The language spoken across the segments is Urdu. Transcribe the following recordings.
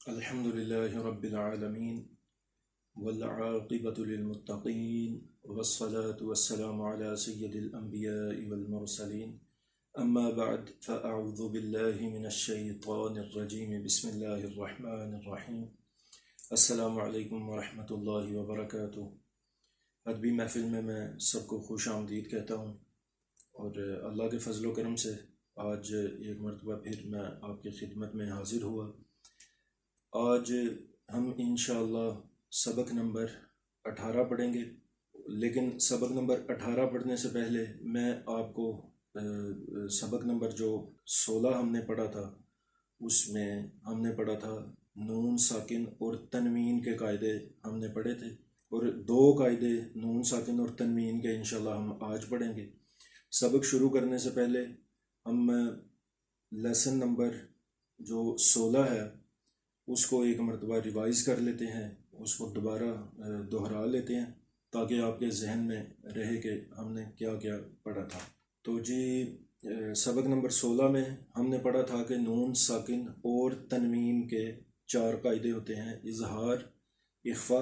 الحمد لله رب العالمين والعاقبة للمتقين والصلاة والسلام على سيد الأنبياء والمرسلين أما بعد فأعوذ بالله من الشيطان الرجيم بسم الله الرحمن الرحيم السلام علیکم ورحمۃ اللہ وبرکاتہ۔ ادبی محفل میں سب کو خوش آمدید کہتا ہوں، اور اللہ کے فضل و کرم سے آج ایک مرتبہ پھر میں آپ کی خدمت میں حاضر ہوا۔ آج ہم انشاءاللہ سبق نمبر 18 پڑھیں گے، لیکن سبق نمبر 18 پڑھنے سے پہلے میں آپ کو سبق نمبر جو 16 ہم نے پڑھا تھا، اس میں ہم نے پڑھا تھا نون ساکن اور تنوین کے قاعدے ہم نے پڑھے تھے، اور 2 قاعدے نون ساکن اور تنوین کے انشاءاللہ ہم آج پڑھیں گے۔ سبق شروع کرنے سے پہلے ہم لیسن نمبر جو 16 ہے اس کو ایک مرتبہ ریوائز کر لیتے ہیں، اس کو دوبارہ دہرا لیتے ہیں تاکہ آپ کے ذہن میں رہے کہ ہم نے کیا کیا پڑھا تھا۔ تو جی، سبق نمبر 16 میں ہم نے پڑھا تھا کہ نون ساکن اور تنوین کے 4 قاعدے ہوتے ہیں: اظہار، اخفا،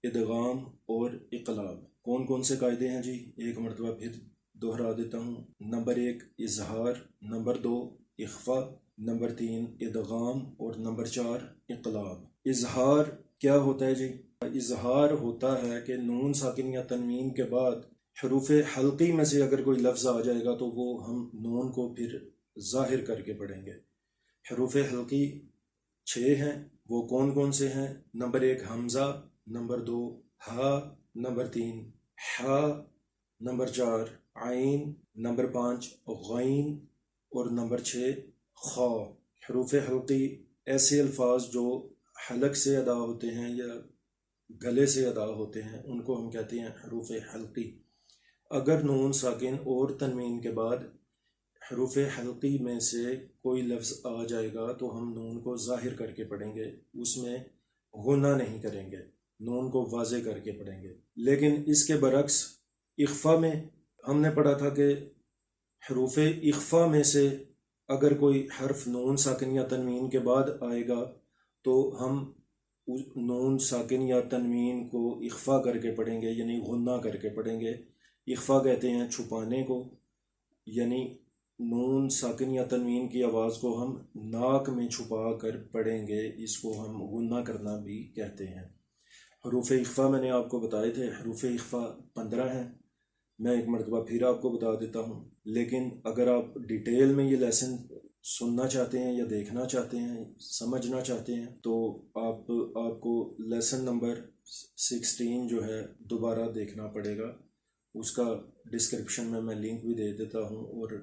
ادغام اور اقلاب۔ کون کون سے قاعدے ہیں جی؟ ایک مرتبہ پھر دہرا دیتا ہوں۔ نمبر 1 اظہار، نمبر 2 اخفا، نمبر 3 ادغام، اور نمبر 4 اقلاب۔ اظہار کیا ہوتا ہے جی؟ اظہار ہوتا ہے کہ نون ساکن یا تنوین کے بعد حروف حلقی میں سے اگر کوئی لفظ آ جائے گا تو وہ ہم نون کو پھر ظاہر کر کے پڑھیں گے۔ حروف حلقی 6 ہیں، وہ کون کون سے ہیں؟ نمبر 1 حمزہ، نمبر 2 ہا، نمبر 3 حا، نمبر 4 عین، نمبر 5 غین، اور نمبر 6 خا۔ حروف حلقی ایسے الفاظ جو حلق سے ادا ہوتے ہیں یا گلے سے ادا ہوتے ہیں ان کو ہم کہتے ہیں حروف حلقی۔ اگر نون ساکن اور تنوین کے بعد حروف حلقی میں سے کوئی لفظ آ جائے گا تو ہم نون کو ظاہر کر کے پڑھیں گے، اس میں غنہ نہیں کریں گے، نون کو واضح کر کے پڑھیں گے۔ لیکن اس کے برعکس اخفا میں ہم نے پڑھا تھا کہ حروف اخفا میں سے اگر کوئی حرف نون ساکن یا تنوین کے بعد آئے گا تو ہم نون ساکن یا تنوین کو اخفا کر کے پڑھیں گے، یعنی غنہ کر کے پڑھیں گے۔ اخفا کہتے ہیں چھپانے کو، یعنی نون ساکن یا تنوین کی آواز کو ہم ناک میں چھپا کر پڑھیں گے، اس کو ہم غنہ کرنا بھی کہتے ہیں۔ حروف اخفا میں نے آپ کو بتائے تھے، حروف اخفا 15 ہیں۔ میں ایک مرتبہ پھر آپ کو بتا دیتا ہوں، لیکن اگر آپ ڈیٹیل میں یہ لیسن سننا چاہتے ہیں یا دیکھنا چاہتے ہیں، سمجھنا چاہتے ہیں، تو آپ کو لیسن نمبر 16 جو ہے دوبارہ دیکھنا پڑے گا۔ اس کا ڈسکرپشن میں لنک بھی دے دیتا ہوں، اور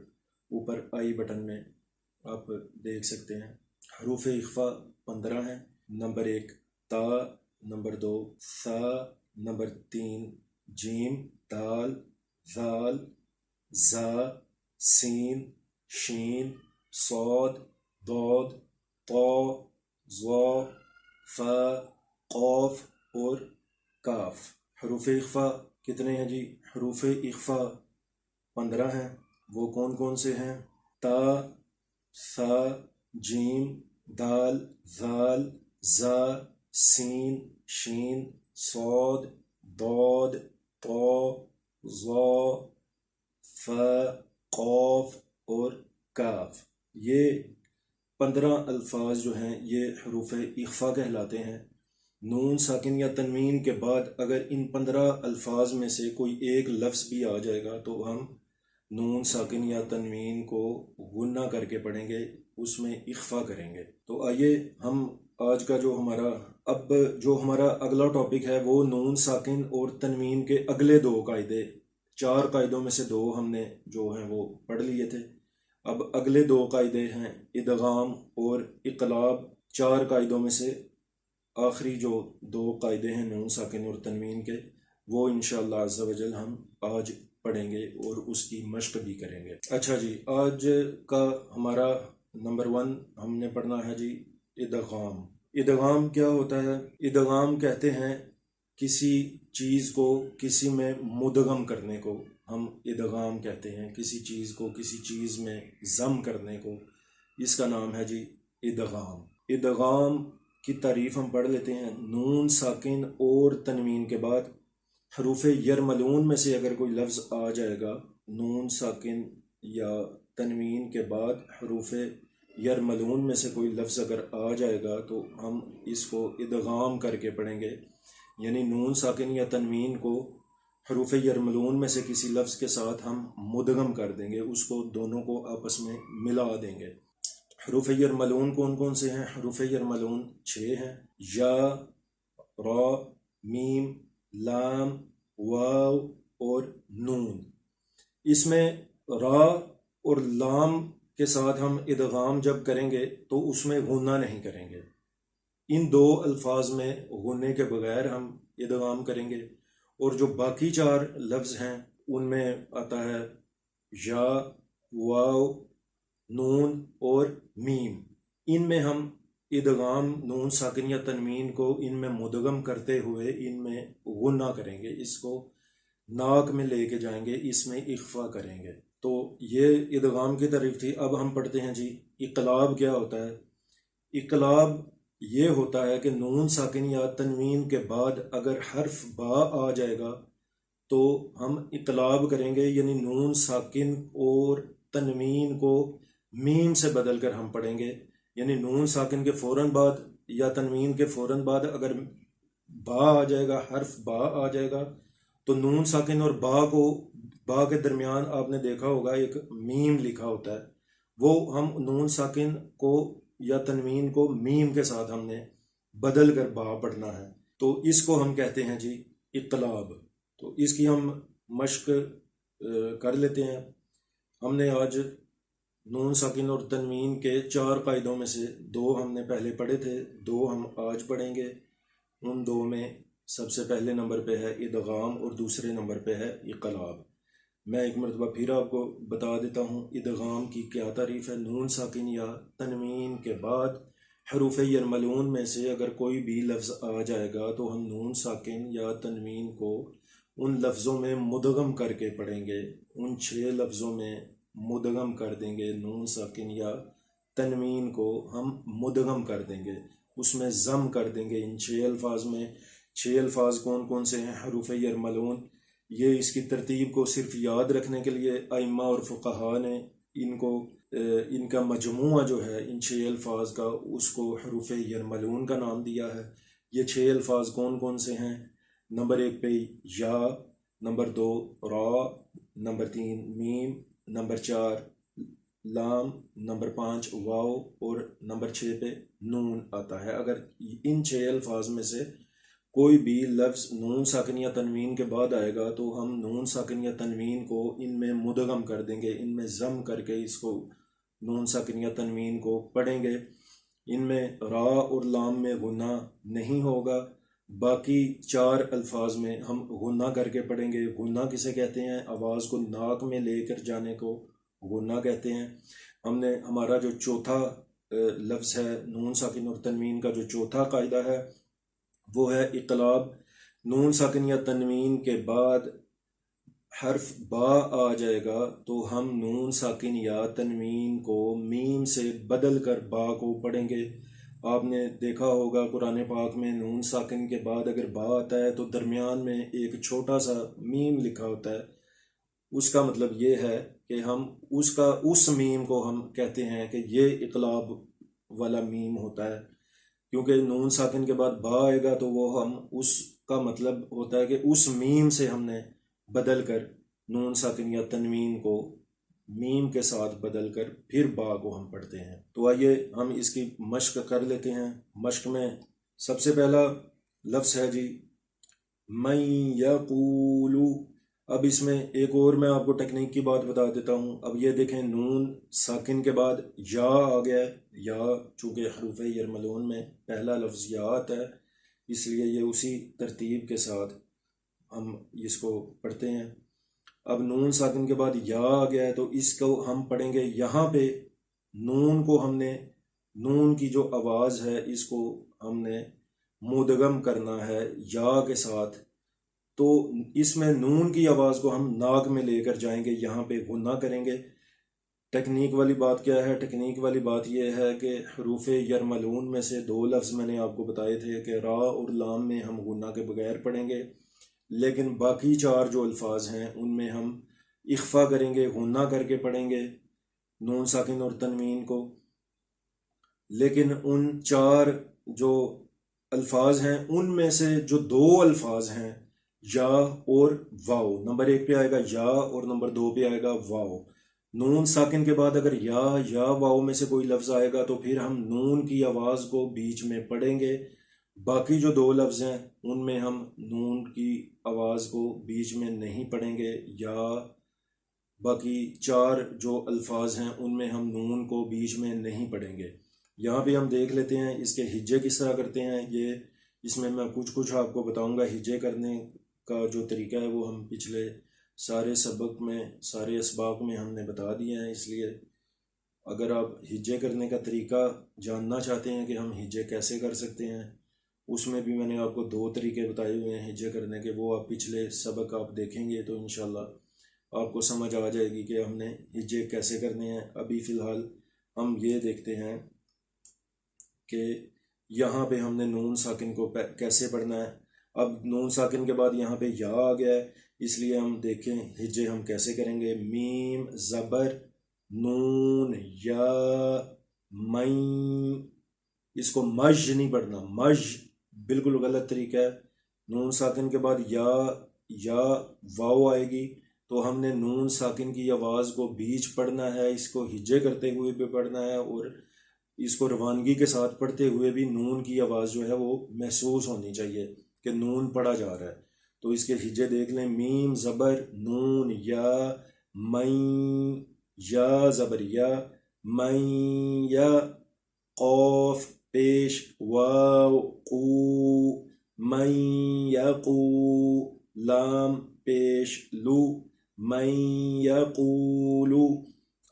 اوپر آئی بٹن میں آپ دیکھ سکتے ہیں۔ حروف اخفا 15 ہیں۔ نمبر 1 تا، نمبر 2 ثا، نمبر 3 جیم، دال، ذال، زا، سین، شین، صاد، ضاد، طا، ظا، فا، قاف اور کاف۔ حروف اخفا کتنے ہیں جی؟ حروف اخفا 15 ہیں، وہ کون کون سے ہیں؟ تا، ثا، جیم، دال، ذال، زا، سین، شین، صاد، ضاد، طا، ظا، فا، قاف اور کاف۔ یہ 15 الفاظ جو ہیں یہ حروف اخفا کہلاتے ہیں۔ نون ساکن یا تنوین کے بعد اگر ان 15 الفاظ میں سے کوئی ایک لفظ بھی آ جائے گا تو ہم نون ساکن یا تنوین کو غنہ کر کے پڑھیں گے، اس میں اخفا کریں گے۔ تو آئیے ہم آج کا جو ہمارا اگلا ٹاپک ہے وہ نون ساکن اور تنوین کے اگلے 2 قاعدے۔ 4 قاعدوں میں سے 2 ہم نے جو ہیں وہ پڑھ لیے تھے۔ اب اگلے 2 قاعدے ہیں ادغام اور اقلاب۔ 4 قاعدوں میں سے آخری جو 2 قاعدے ہیں نون ساکن اور تنوین کے، وہ انشاءاللہ عز و جل ہم آج پڑھیں گے اور اس کی مشق بھی کریں گے۔ اچھا جی، آج کا ہمارا نمبر 1 ہم نے پڑھنا ہے جی ادغام۔ ادغام کیا ہوتا ہے؟ ادغام کہتے ہیں کسی چیز کو کسی میں مدغم کرنے کو ہم ادغام کہتے ہیں، کسی چیز کو کسی چیز میں ضم کرنے کو، اس کا نام ہے جی ادغام۔ ادغام کی تعریف ہم پڑھ لیتے ہیں۔ نون ساکن اور تنوین کے بعد حروف یرملون میں سے اگر کوئی لفظ آ جائے گا، نون ساکن یا تنوین کے بعد حروف یرملون میں سے کوئی لفظ اگر آ جائے گا تو ہم اس کو ادغام کر کے پڑھیں گے، یعنی نون ساکن یا تنوین کو حروف یرملون میں سے کسی لفظ کے ساتھ ہم مدغم کر دیں گے، اس کو دونوں کو آپس میں ملا دیں گے۔ حروف یرملون کون کون سے ہیں؟ حروف یرملون 6 ہیں، یا، را، میم، لام، واو اور نون۔ اس میں را اور لام کے ساتھ ہم ادغام جب کریں گے تو اس میں غنہ نہیں کریں گے، ان 2 الفاظ میں غنے کے بغیر ہم ادغام کریں گے، اور جو باقی 4 لفظ ہیں ان میں آتا ہے یا، واو، نون اور میم، ان میں ہم ادغام نون ساکن یا تنوین کو ان میں مدغم کرتے ہوئے ان میں غنہ کریں گے، اس کو ناک میں لے کے جائیں گے، اس میں اخفا کریں گے۔ تو یہ ادغام کی تعریف تھی۔ اب ہم پڑھتے ہیں جی اقلاب کیا ہوتا ہے۔ اقلاب یہ ہوتا ہے کہ نون ساکن یا تنوین کے بعد اگر حرف با آ جائے گا تو ہم اقلاب کریں گے، یعنی نون ساکن اور تنوین کو میم سے بدل کر ہم پڑھیں گے، یعنی نون ساکن کے فوراً بعد یا تنوین کے فوراً بعد اگر با آ جائے گا، حرف با آ جائے گا تو نون ساکن اور با کے درمیان آپ نے دیکھا ہوگا ایک میم لکھا ہوتا ہے، وہ ہم نون ساکن کو یا تنوین کو میم کے ساتھ ہم نے بدل کر با پڑھنا ہے، تو اس کو ہم کہتے ہیں جی اقلاب۔ تو اس کی ہم مشق کر لیتے ہیں۔ ہم نے آج نون ساکن اور تنوین کے 4 قاعدوں میں سے 2 ہم نے پہلے پڑھے تھے، 2 ہم آج پڑھیں گے۔ ان 2 میں سب سے پہلے نمبر پہ ہے ادغام اور دوسرے نمبر پہ ہے اقلاب۔ میں ایک مرتبہ پھر آپ کو بتا دیتا ہوں ادغام کی کیا تعریف ہے۔ نون ساکن یا تنوین کے بعد حروف یرملون میں سے اگر کوئی بھی لفظ آ جائے گا تو ہم نون ساکن یا تنوین کو ان لفظوں میں مدغم کر کے پڑھیں گے، ان 6 لفظوں میں مدغم کر دیں گے، نون ساکن یا تنوین کو ہم مدغم کر دیں گے، اس میں ضم کر دیں گے ان 6 الفاظ میں۔ 6 الفاظ کون کون سے ہیں حروف یرملون؟ یہ اس کی ترتیب کو صرف یاد رکھنے کے لیے ائمہ اور فقہا نے ان کا مجموعہ جو ہے ان 6 الفاظ کا، اس کو حروف یرملون کا نام دیا ہے۔ یہ 6 الفاظ کون کون سے ہیں؟ نمبر 1 پہ یا، نمبر 2 را، نمبر 3 میم، نمبر 4 لام، نمبر 5 واو اور نمبر 6 پہ نون آتا ہے۔ اگر ان 6 الفاظ میں سے کوئی بھی لفظ نون ساکن یا تنوین کے بعد آئے گا تو ہم نون ساکن یا تنوین کو ان میں مدغم کر دیں گے، ان میں ضم کر کے اس کو نون ساکن یا تنوین کو پڑھیں گے۔ ان میں را اور لام میں غنہ نہیں ہوگا، باقی 4 الفاظ میں ہم غنہ کر کے پڑھیں گے۔ غنہ کسے کہتے ہیں؟ آواز کو ناک میں لے کر جانے کو غنہ کہتے ہیں۔ ہمارا جو چوتھا لفظ ہے نون ساکن اور تنوین کا، جو چوتھا قاعدہ ہے وہ ہے اقلاب۔ نون ساکن یا تنوین کے بعد حرف با آ جائے گا تو ہم نون ساکن یا تنوین کو میم سے بدل کر با کو پڑھیں گے۔ آپ نے دیکھا ہوگا قرآن پاک میں نون ساکن کے بعد اگر با آتا ہے تو درمیان میں ایک چھوٹا سا میم لکھا ہوتا ہے، اس کا مطلب یہ ہے کہ ہم اس میم کو ہم کہتے ہیں کہ یہ اقلاب والا میم ہوتا ہے، کیونکہ نون ساکن کے بعد با آئے گا تو وہ ہم اس کا مطلب ہوتا ہے کہ اس میم سے ہم نے بدل کر نون ساکن یا تنوین کو میم کے ساتھ بدل کر پھر با کو ہم پڑھتے ہیں۔ تو آئیے ہم اس کی مشق کر لیتے ہیں۔ مشق میں سب سے پہلا لفظ ہے جی من یقول۔ اب اس میں ایک اور میں آپ کو ٹیکنیک کی بات بتا دیتا ہوں۔ اب یہ دیکھیں نون ساکن کے بعد یا آ گیا ہے، یا چونکہ حروف یرملون میں پہلا لفظ یا آتا ہے اس لیے یہ اسی ترتیب کے ساتھ ہم اس کو پڑھتے ہیں۔ اب نون ساکن کے بعد یا آ گیا ہے تو اس کو ہم پڑھیں گے، یہاں پہ نون کو ہم نے، نون کی جو آواز ہے اس کو ہم نے مدغم کرنا ہے یا کے ساتھ، تو اس میں نون کی آواز کو ہم ناک میں لے کر جائیں گے، یہاں پہ غنہ کریں گے، ٹیکنیک والی بات کیا ہے؟ ٹیکنیک والی بات یہ ہے کہ حروف یرملون میں سے 2 لفظ میں نے آپ کو بتائے تھے کہ را اور لام میں ہم غنہ کے بغیر پڑھیں گے، لیکن باقی 4 جو الفاظ ہیں ان میں ہم اخفا کریں گے، غنہ کر کے پڑھیں گے نون ساکن اور تنوین کو۔ لیکن ان 4 جو الفاظ ہیں ان میں سے جو 2 الفاظ ہیں یا اور واو، نمبر 1 پہ آئے گا یا اور نمبر 2 پہ آئے گا واو۔ نون ساکن کے بعد اگر یا واو میں سے کوئی لفظ آئے گا تو پھر ہم نون کی آواز کو بیچ میں پڑھیں گے، باقی جو 2 لفظ ہیں ان میں ہم نون کی آواز کو بیچ میں نہیں پڑھیں گے، یا باقی 4 جو الفاظ ہیں ان میں ہم نون کو بیچ میں نہیں پڑھیں گے۔ یہاں پہ ہم دیکھ لیتے ہیں اس کے ہجے کس طرح کرتے ہیں۔ یہ اس میں کچھ آپ کو بتاؤں گا۔ ہجے کرنے کا جو طریقہ ہے وہ ہم پچھلے سارے سبق میں، سارے اسباق میں ہم نے بتا دیے ہیں، اس لیے اگر آپ ہجے کرنے کا طریقہ جاننا چاہتے ہیں کہ ہم ہجے کیسے کر سکتے ہیں، اس میں بھی میں نے آپ کو 2 طریقے بتائے ہوئے ہیں ہجے کرنے کے، وہ آپ پچھلے سبق آپ دیکھیں گے تو انشاءاللہ آپ کو سمجھ آ جائے گی کہ ہم نے ہجے کیسے کرنے ہیں۔ ابھی فی الحال ہم یہ دیکھتے ہیں کہ یہاں پہ ہم نے نون ساکن کو کیسے پڑھنا ہے۔ اب نون ساکن کے بعد یہاں پہ یا آ گیا ہے، اس لیے ہم دیکھیں ہجے ہم کیسے کریں گے۔ میم زبر نون یا مین، اس کو مج نہیں پڑھنا، مج بالکل غلط طریقہ ہے۔ نون ساکن کے بعد یا واو آئے گی تو ہم نے نون ساکن کی آواز کو بیچ پڑھنا ہے، اس کو ہجے کرتے ہوئے بھی پڑھنا ہے اور اس کو روانگی کے ساتھ پڑھتے ہوئے بھی نون کی آواز جو ہے وہ محسوس ہونی چاہیے کہ نون پڑھا جا رہا ہے۔ تو اس کے ہجے دیکھ لیں، میم زبر نون یا مین، یا زبر یا مین یا، قوف پیش واو قو مین یقو، لام پیش لو مین یقولو۔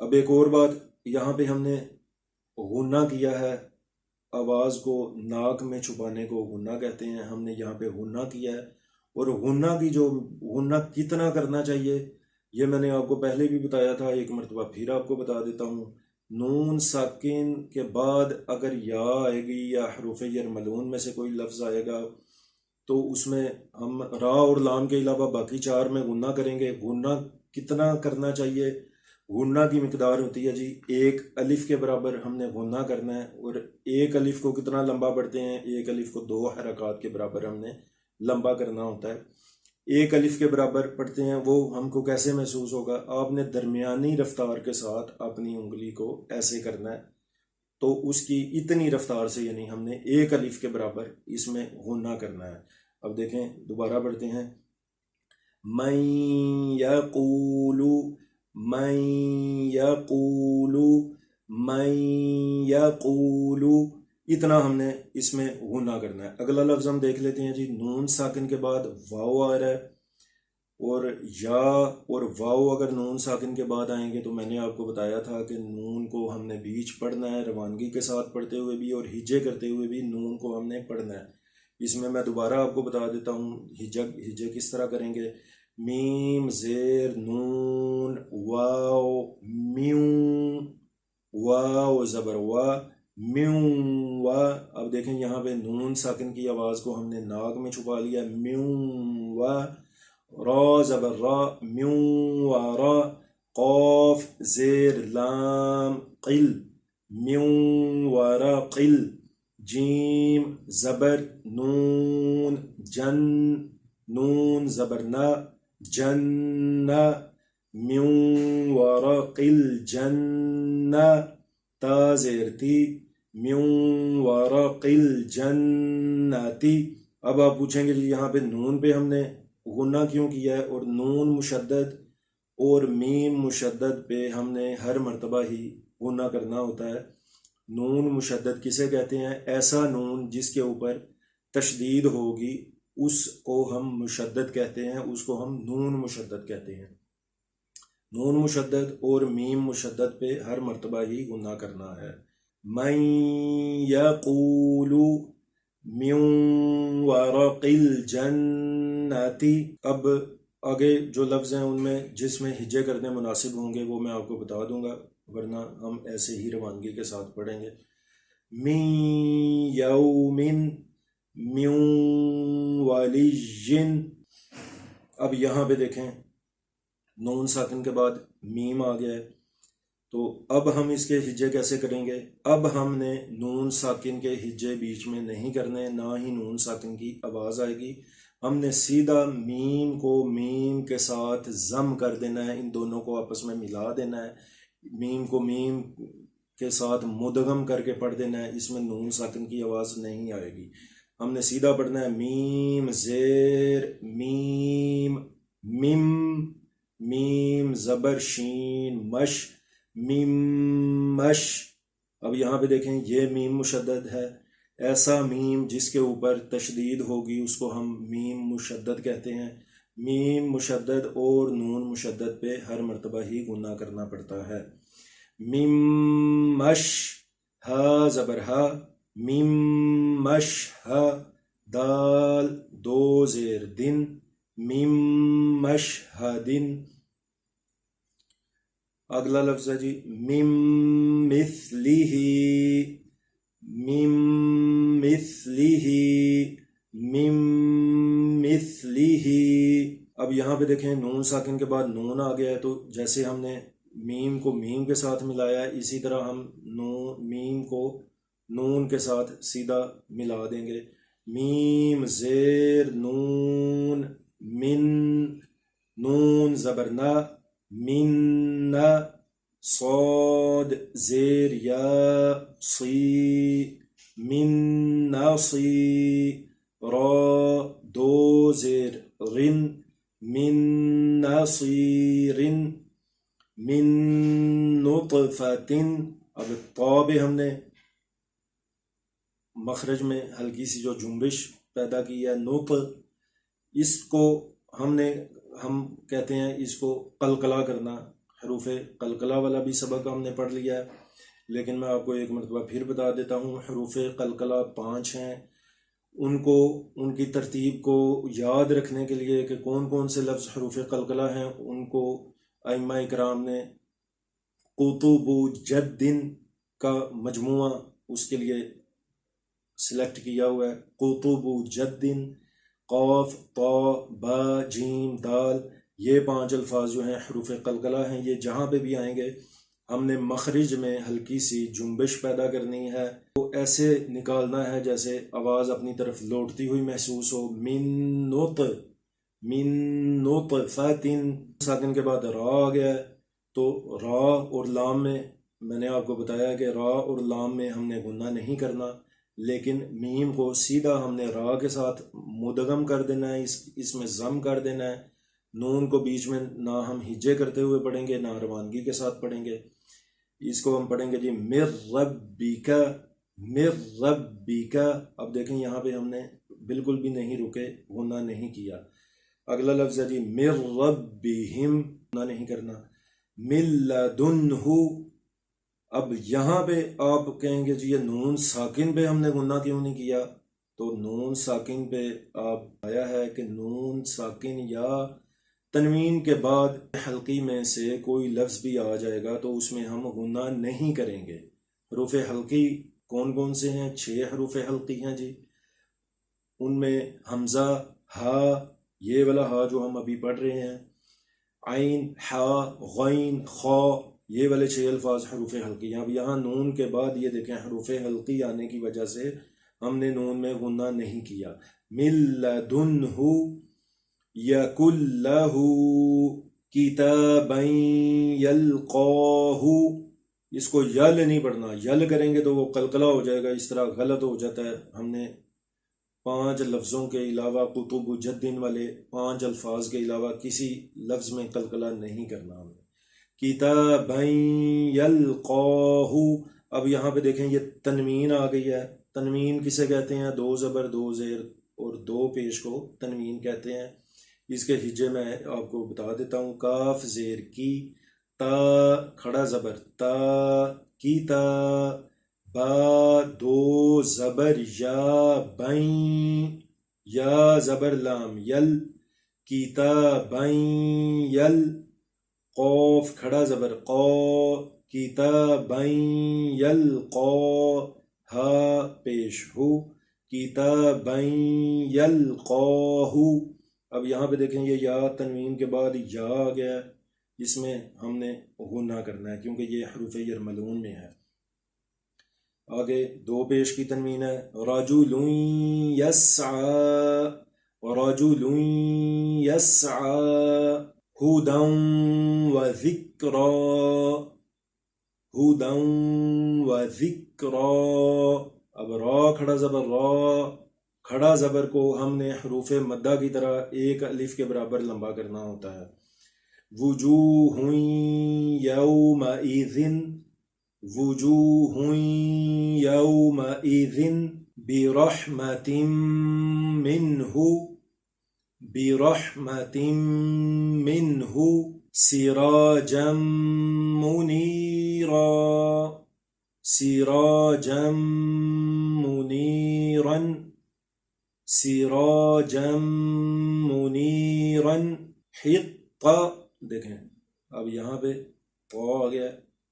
اب ایک اور بات، یہاں پہ ہم نے غنہ کیا ہے، آواز کو ناک میں چھپانے کو غنہ کہتے ہیں، ہم نے یہاں پہ غنہ کیا ہے۔ اور غنہ کتنا کرنا چاہیے یہ میں نے آپ کو پہلے بھی بتایا تھا، ایک مرتبہ پھر آپ کو بتا دیتا ہوں۔ نون ساکن کے بعد اگر یا آئے گی یا حروف یرملون میں سے کوئی لفظ آئے گا تو اس میں ہم را اور لام کے علاوہ باقی 4 میں غنہ کریں گے۔ غنہ کتنا کرنا چاہیے؟ غنہ کی مقدار ہوتی ہے جی 1 الف کے برابر ہم نے غنہ کرنا ہے، اور 1 الف کو کتنا لمبا پڑھتے ہیں؟ 1 الف کو 2 حرکات کے برابر ہم نے لمبا کرنا ہوتا ہے۔ 1 الف کے برابر پڑھتے ہیں، وہ ہم کو کیسے محسوس ہوگا؟ آپ نے درمیانی رفتار کے ساتھ اپنی انگلی کو ایسے کرنا ہے، تو اس کی اتنی رفتار سے، یعنی ہم نے 1 الف کے برابر اس میں غنہ کرنا ہے۔ اب دیکھیں دوبارہ پڑھتے ہیں، من یقولو من یقولو من یقولو، اتنا ہم نے اس میں غنہ کرنا ہے۔ اگلا لفظ ہم دیکھ لیتے ہیں جی، نون ساکن کے بعد واو آ رہا ہے، اور یا اور واو اگر نون ساکن کے بعد آئیں گے تو میں نے آپ کو بتایا تھا کہ نون کو ہم نے بیچ پڑھنا ہے، روانگی کے ساتھ پڑھتے ہوئے بھی اور ہجے کرتے ہوئے بھی نون کو ہم نے پڑھنا ہے۔ اس میں دوبارہ آپ کو بتا دیتا ہوں ہجے کس طرح کریں گے۔ میم زیر نون واو میوں، واو زبر وا میوں وا۔ اب دیکھیں یہاں پہ نون ساکن کی آواز کو ہم نے ناک میں چھپا لیا، میوں وا، را زبر را میوں وارا، قوف زیر لام قل میوں وارا قل، جیم زبر نون جن نون زبر نا جن، میوں وارا قل جن، تا زیر تی میوں وارا قل جنتی۔ اب آپ پوچھیں گے جی یہاں پہ نون پہ ہم نے غنہ کیوں کیا ہے، اور نون مشدد اور میم مشدد پہ ہم نے ہر مرتبہ ہی غنہ کرنا ہوتا ہے۔ نون مشدد کسے کہتے ہیں؟ ایسا نون جس کے اوپر تشدید ہوگی اس کو ہم مشدد کہتے ہیں، اس کو ہم نون مشدد کہتے ہیں۔ نون مشدد اور میم مشدد پہ ہر مرتبہ ہی غنہ کرنا ہے۔ من یقولو من ورق الجنت۔ اب آگے جو لفظ ہیں ان میں جس میں ہجے کرنے مناسب ہوں گے وہ میں آپ کو بتا دوں گا۔ ورنہ ہم ایسے ہی روانگی کے ساتھ پڑھیں گے. من یومن من ولیجن. اب یہاں پہ دیکھیں نون ساکن کے بعد میم آ گیا ہے، تو اب ہم اس کے ہجے کیسے کریں گے؟ اب ہم نے نون ساکن کے ہجے بیچ میں نہیں کرنے، نہ ہی نون ساکن کی آواز آئے گی. ہم نے سیدھا میم کو میم کے ساتھ ضم کر دینا ہے، ان دونوں کو آپس میں ملا دینا ہے، میم کو میم کے ساتھ مدغم کر کے پڑھ دینا ہے. اس میں نون ساکن کی آواز نہیں آئے گی. ہم نے سیدھا پڑھنا ہے میم زیر میم مم، میم زبر شین مش میم مش. اب یہاں پہ دیکھیں یہ میم مشدد ہے، ایسا میم جس کے اوپر تشدید ہوگی اس کو ہم میم مشدد کہتے ہیں. میم مشدد اور نون مشدد پہ ہر مرتبہ ہی گناہ کرنا پڑتا ہے. میم مش ہا زبر ہا میم مش ہا، دال دو زیر دن میم مش ہا دن. اگلا لفظ ہے جی مم مثلہ مم مثلہ مم مثلہ. اب یہاں پہ دیکھیں نون ساکن کے بعد نون آ گیا ہے، تو جیسے ہم نے میم کو میم کے ساتھ ملایا ہے اسی طرح ہم میم کو نون کے ساتھ سیدھا ملا دیں گے. میم زیر نون من، نون زبر نا من، صاد زیر یا صی من ناصی، را دو زیر رن من ناصیر من نطفۃ. اب طا پہ ہم نے مخرج میں ہلکی سی جو جنبش پیدا کی ہے نطف، اس کو ہم کہتے ہیں اس کو قلقلہ کرنا. حروف قلقلہ والا بھی سبق ہم نے پڑھ لیا ہے، لیکن میں آپ کو ایک مرتبہ پھر بتا دیتا ہوں. حروف قلقلہ 5 ہیں، ان کی ترتیب کو یاد رکھنے کے لیے کہ کون کون سے لفظ حروف قلقلہ ہیں، ان کو ائمہ اکرام نے قطب جد کا مجموعہ اس کے لیے سلیکٹ کیا ہوا ہے. قطب جد، قاف طا با جیم دال، یہ 5 الفاظ جو ہیں حروف قلقلہ ہیں. یہ جہاں پہ بھی آئیں گے ہم نے مخرج میں ہلکی سی جنبش پیدا کرنی ہے، تو ایسے نکالنا ہے جیسے آواز اپنی طرف لوٹتی ہوئی محسوس ہو. من نطفۃ، ساکن کے بعد را آ گیا ہے، تو را اور لام میں نے آپ کو بتایا کہ را اور لام میں ہم نے گناہ نہیں کرنا، لیکن میم کو سیدھا ہم نے را کے ساتھ مدغم کر دینا ہے، اس میں ضم کر دینا ہے. نون کو بیچ میں نہ ہم ہجے کرتے ہوئے پڑھیں گے نہ روانگی کے ساتھ پڑھیں گے. اس کو ہم پڑھیں گے جی مر ربک مر ربک. اب دیکھیں یہاں پہ ہم نے بالکل بھی نہیں رکے، گناہ نہیں کیا. اگلا لفظ ہے جی مر ربہم، گناہ نہیں کرنا. من لدنہ، اب یہاں پہ آپ کہیں گے جی یہ نون ساکن پہ ہم نے گناہ کیوں نہیں کیا؟ تو نون ساکن پہ آپ آیا ہے کہ نون ساکن یا تنوین کے بعد حلقی میں سے کوئی لفظ بھی آ جائے گا تو اس میں ہم گناہ نہیں کریں گے. حروف حلقی کون کون سے ہیں؟ 6 حروف حلقی ہیں جی. ان میں حمزہ، ہا، یہ والا ہا جو ہم ابھی پڑھ رہے ہیں، عین، ہا، غین، خا، یہ والے 6 الفاظ حروف حلقی ہیں. اب یہاں نون کے بعد یہ دیکھیں حروف حلقی آنے کی وجہ سے ہم نے نون میں گناہ نہیں کیا. من لدنہ یکن لہ کتابا یلقاہ، اس کو یل نہیں پڑھنا، یل کریں گے تو وہ قلقلہ ہو جائے گا، اس طرح غلط ہو جاتا ہے. ہم نے 5 لفظوں کے علاوہ قطب جدن والے 5 الفاظ کے علاوہ کسی لفظ میں قلقلہ نہیں کرنا. ہم نے کتابا یلقاہ. اب یہاں پہ دیکھیں یہ تنوین آ گئی ہے. تنوین کسے کہتے ہیں؟ 2 زبر 2 زیر اور 2 پیش کو تنوین کہتے ہیں. اس کے ہجے میں آپ کو بتا دیتا ہوں. کاف زیر کی، تا کھڑا زبر تا کی تا، با 2 زبر یا بین، یا زبر لام یل، کتابین یل، قوف کھڑا زبر قا، کتابا یلقا، ہا پیش ہو، کتابا یلقاہ. اب یہاں پہ دیکھیں یہ یا تنوین کے بعد یا آ گیا ہے، اس میں ہم نے غنہ کرنا ہے کیونکہ یہ حروف یرملون میں ہے. آگے دو پیش کی تنوین ہے، رجل یسعی، رجل یسعی، ہدی وذکری، ہدی وذکری. اب را کھڑا زبر، را کھڑا زبر کو ہم نے حروف مدہ کی طرح ایک الف کے برابر لمبا کرنا ہوتا ہے. وجوہ یومئذ، وجوہ یومئذ برحمت منہ، برحمت منہ سراجا منیرا، سراجا منیرا، سراجا منیرا. حقا، دیکھیں اب یہاں پہ آ گیا،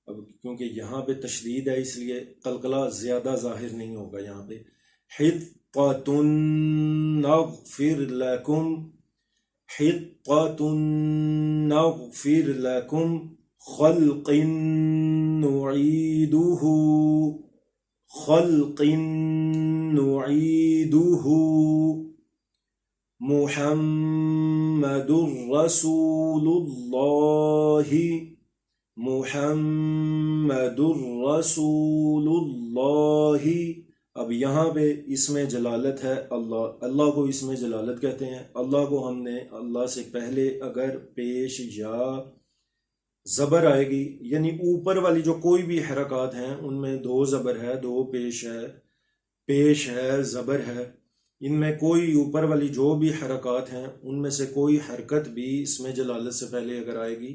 اب کیونکہ یہاں پہ تشدید ہے اس لیے قلقلہ زیادہ ظاہر نہیں ہوگا یہاں پہ. حطۃ نغفر لکم، حطۃ نغفر لکم خلق نعیدہ، خلق نعیدہ. محمد رسول اللہ، محمد رسول اللہ. اب یہاں پہ اسم جلالت ہے اللہ، اللہ کو اسم جلالت کہتے ہیں. اللہ کو ہم نے اللہ سے پہلے اگر پیش یا زبر آئے گی، یعنی اوپر والی جو کوئی بھی حرکات ہیں ان میں دو زبر ہے، دو پیش ہے، پیش ہے، زبر ہے، ان میں کوئی اوپر والی جو بھی حرکات ہیں ان میں سے کوئی حرکت بھی اسم جلالت سے پہلے اگر آئے گی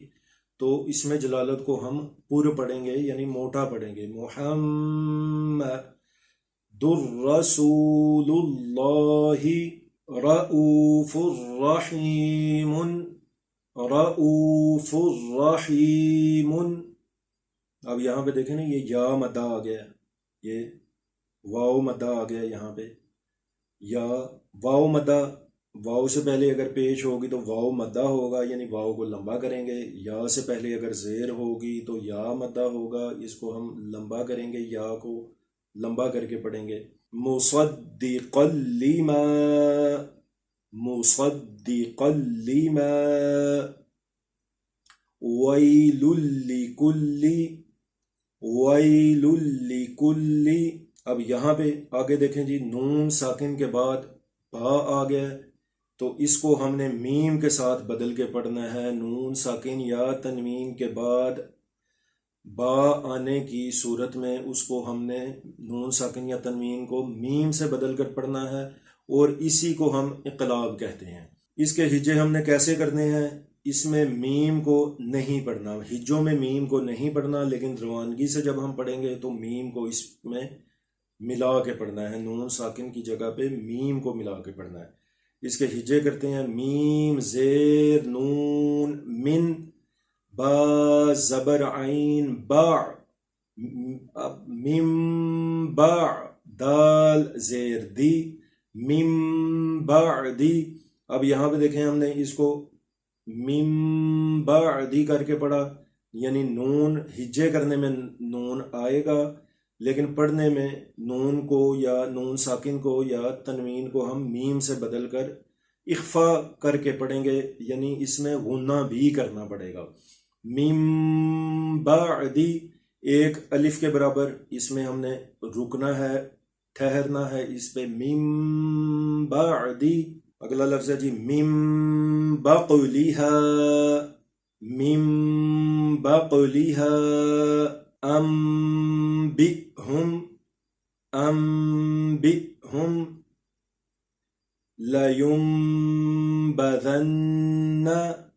تو اسم جلالت کو ہم پر پڑھیں گے، یعنی موٹا پڑھیں گے. محمد الرسول اللہ، رؤوف الرحیم، رؤوف الرحیم. اب یہاں پہ دیکھیں نا یہ یا مدہ آ گیا، یہ واو مدہ آ گیا یہاں پہ. یا واو مدہ، واو سے پہلے اگر پیش ہوگی تو واو مدہ ہوگا، یعنی واو کو لمبا کریں گے. یا سے پہلے اگر زیر ہوگی تو یا مدہ ہوگا، اس کو ہم لمبا کریں گے، یا کو لمبا کر کے پڑھیں گے. مصدقا لما، مصدقا لما، ویل لکل، ویل لکل. اب یہاں پہ آگے دیکھیں جی، نون ساکن کے بعد با آ گیا تو اس کو ہم نے میم کے ساتھ بدل کے پڑھنا ہے. نون ساکن یا تنوین کے بعد با آنے کی صورت میں اس کو ہم نے نون ساکن یا تنوین کو میم سے بدل کر پڑھنا ہے، اور اسی کو ہم اقلاب کہتے ہیں. اس کے ہجے ہم نے کیسے کرنے ہیں؟ اس میں میم کو نہیں پڑھنا، ہجوں میں میم کو نہیں پڑھنا، لیکن روانگی سے جب ہم پڑھیں گے تو میم کو اس میں ملا کے پڑھنا ہے. نون ساکن کی جگہ پہ میم کو ملا کے پڑھنا ہے. اس کے ہجے کرتے ہیں، میم زیر نون من، با زبر عین با، مم با، دال زیر دی، مم بعدی. اب یہاں پہ دیکھیں ہم نے اس کو مم بعدی کر کے پڑھا، یعنی نون ہجے کرنے میں نون آئے گا، لیکن پڑھنے میں نون کو یا نون ساکن کو یا تنوین کو ہم میم سے بدل کر اخفا کر کے پڑھیں گے، یعنی اس میں غنہ بھی کرنا پڑے گا. مم بعدی ایک الف کے برابر، اس میں ہم نے رکنا ہے، ٹھہرنا ہے اس پہ. مم بعدی. اگلا لفظ ہے جی مم بقلھا، مم بقلھا. انبئہم، انبئہم. لینبذن.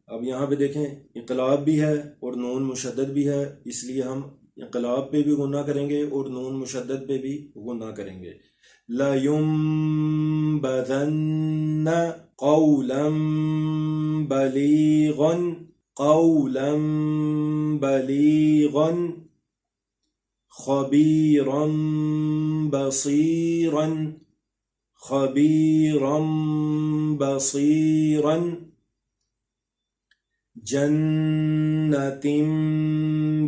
اب یہاں پہ دیکھیں انقلاب بھی ہے اور نون مشدد بھی ہے، اس لیے ہم انقلاب پہ بھی غنہ کریں گے اور نون مشدد پہ بھی غنہ کریں گے. لینبذن قولا بلیغا، قولا بلیغا. خبيرا بصيرا خبيرا بصيرا جنة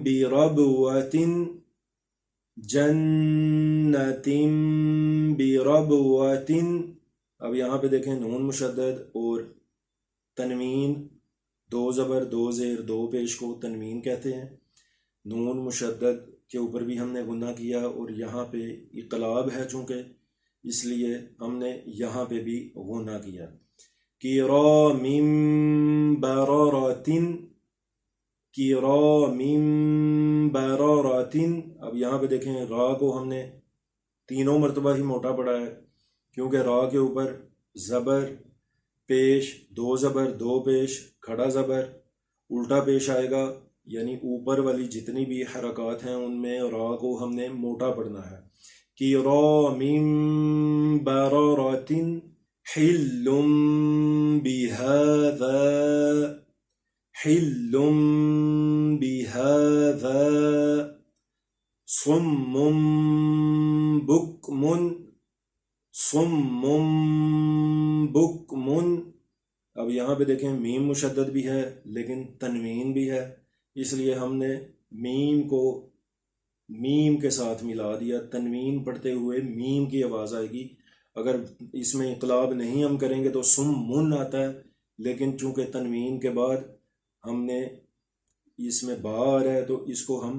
بربوة جنة بربوة. اب یہاں پہ دیکھیں نون مشدد اور تنوین، دو زبر دو زیر دو پیش کو تنوین کہتے ہیں. نون مشدد کے اوپر بھی ہم نے غنہ کیا اور یہاں پہ اقلاب ہے چونکہ اس لیے ہم نے یہاں پہ بھی غنہ کیا. کرام بررۃ کرام بررۃ. اب یہاں پہ دیکھیں را کو ہم نے تینوں مرتبہ ہی موٹا پڑا ہے کیونکہ را کے اوپر زبر پیش، دو زبر دو پیش، کھڑا زبر الٹا پیش آئے گا، یعنی اوپر والی جتنی بھی حرکات ہیں ان میں را کو ہم نے موٹا پڑھنا ہے. کرام بررۃ حل بهذا حل بهذا صم بكم صم بكم. اب یہاں پہ دیکھیں میم مشدد بھی ہے لیکن تنوین بھی ہے، اس لیے ہم نے میم کو میم کے ساتھ ملا دیا. تنوین پڑھتے ہوئے میم کی آواز آئے گی. اگر اس میں انقلاب نہیں ہم کریں گے تو سم من آتا ہے، لیکن چونکہ تنوین کے بعد ہم نے اس میں با آ رہا ہے تو اس کو ہم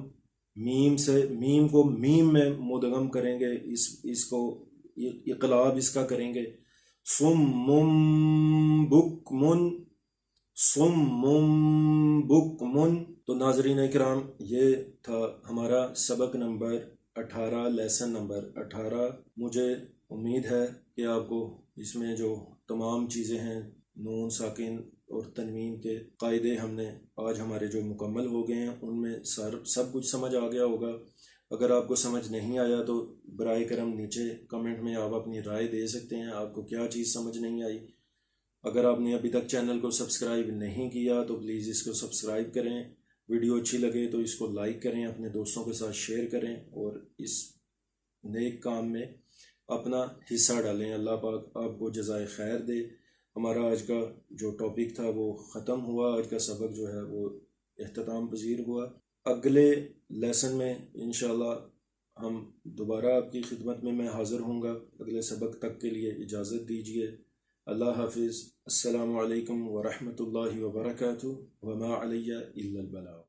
میم سے میم کو میم میں مدغم کریں گے، اس کو انقلاب اس کا کریں گے. صم بکم صم بکم. تو ناظرین اکرام یہ تھا ہمارا سبق نمبر 18، لیسن نمبر 18. مجھے امید ہے کہ آپ کو اس میں جو تمام چیزیں ہیں نون ساکن اور تنوین کے قاعدے ہم نے آج ہمارے جو مکمل ہو گئے ہیں ان میں سب کچھ سمجھ آ گیا ہوگا. اگر آپ کو سمجھ نہیں آیا تو برائے کرم نیچے کمنٹ میں آپ اپنی رائے دے سکتے ہیں، آپ کو کیا چیز سمجھ نہیں آئی. اگر آپ نے ابھی تک چینل کو سبسکرائب نہیں کیا تو پلیز اس کو سبسکرائب کریں. ویڈیو اچھی لگے تو اس کو لائک کریں، اپنے دوستوں کے ساتھ شیئر کریں اور اس نیک کام میں اپنا حصہ ڈالیں. اللہ پاک آپ کو جزائے خیر دے. ہمارا آج کا جو ٹاپک تھا وہ ختم ہوا، آج کا سبق جو ہے وہ اختتام پذیر ہوا. اگلے لیسن میں انشاءاللہ ہم دوبارہ آپ کی خدمت میں حاضر ہوں گا. اگلے سبق تک کے لیے اجازت دیجیے. اللہ حافظ. السلام علیکم ورحمۃ اللہ وبرکاتہ. وما علی الا البلاغ.